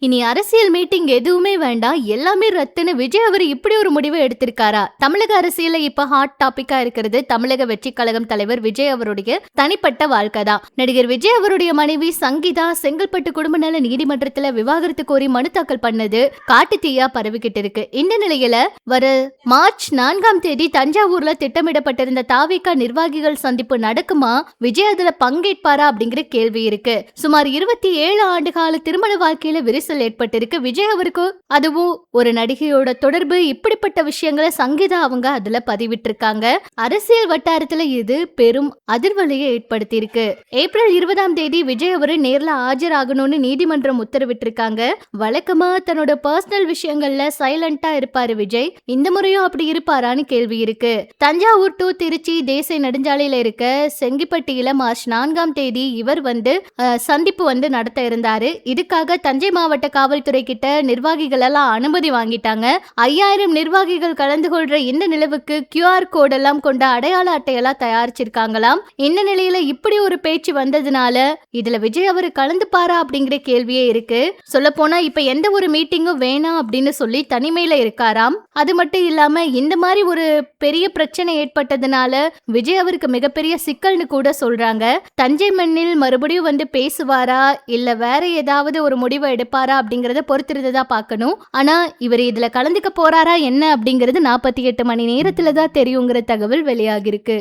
இனி அரசியல் மீட்டிங் எதுவுமே வேண்டாம், எல்லாமே ரத்துன்னு விஜய் அவர் இப்படி ஒரு முடிவை எடுத்திருக்காரா? தமிழக அரசியல இப்ப ஹாட் டாபிக்கா இருக்கிறது தமிழக வெற்றி கழகம் தலைவர் விஜய் அவருடைய தனிப்பட்ட வாழ்க்கை தான். நடிகர் விஜய் அவருடைய மனைவி சங்கீதா செங்கல்பட்டு குடும்ப நல நீதிமன்றத்துல விவாகரத்து கோரி மனு தாக்கல் பண்ணது காட்டு தீயா பரவிக்கிட்டு இருக்கு. இந்த நிலையில வர மார்ச் 4ஆம் தேதி தஞ்சாவூர்ல திட்டமிடப்பட்டிருந்த தாவிக நிர்வாகிகள் சந்திப்பு நடக்குமா? விஜய் அதுல பங்கேற்பாரா அப்படிங்கிற கேள்வி இருக்கு. சுமார் 27 ஆண்டு கால திருமண வாழ்க்கையில விரிசல் ஏற்பட்டிருக்கு விஜய் அவருக்கு. அதுவும் ஒரு நடிகையோட தொடர்பு, இப்படிப்பட்ட விஷயங்களை சங்கீதா அவங்க அதுல பதிவிட்டிருக்காங்க. அரசியல் வட்டாரத்துல இது பெரும் அதிர்வலையை ஏற்படுத்தி இருக்கு. ஏப்ரல் 20ஆம் தேதி விஜய் அவரு நேர்ல ஆஜராகணும்னு நீதிமன்றம் உத்தரவிட்டிருக்காங்க. வழக்கமா தன்னோட பர்சனல் விஷயங்கள்ல சைலண்டா இருப்பாரு விஜய். இந்த முறையும் அப்படி இருப்பாரான்னு கேள்வி இருக்கு. தஞ்சாவூர் டு திருச்சி தேசிய நெடுஞ்சாலையில இருக்க செங்கிப்பட்டியில மார்ச் 4ஆம் தேதி இவர் சந்திப்பு நடத்த இருந்தாரு. இதுக்காக தஞ்சை மாவட்ட காவல்துறை கிட்ட நிர்வாகிகள் எல்லாம் அனுமதி வாங்கிட்டாங்க. 5000 நிர்வாகிகள் கலந்து கொள்ற இந்த நிலவுக்கு QR கோட் எல்லாம் கொண்ட அடையாள அட்டையெல்லாம் தயாரிச்சிருக்காங்களாம். இந்த நிலையில இப்படி ஒரு பேச்சு வந்ததுனால இதுல விஜய் அவரு கலந்துப்பாரா அப்படிங்கிற கேள்வியே இருக்கு. சொல்ல போனா இப்ப எந்த ஒரு மீட்டிங்கும் வேணாம் அப்படின்னு சொல்லி தனிமையில இருக்காராம். அது மட்டும் இல்லாம இந்த மாதிரி ஒரு பெரிய பிரச்சனை ஏற்பட்டதுனால விஜய் அவருக்கு மிகப்பெரிய சிக்கல்னு கூட சொல்றாங்க. தஞ்சை மண்ணில் மறுபடியும் பேசுவாரா இல்ல வேற ஏதாவது ஒரு முடிவை எடுப்பாரா அப்படிங்கறத பொறுத்திருந்ததா பார்க்கணும். ஆனா இவர் இதுல கலந்துக்க போறாரா என்ன அப்படிங்கிறது 48 மணி நேரத்துல தான் தெரியுங்கிற தகவல் வெளியாகிருக்கு.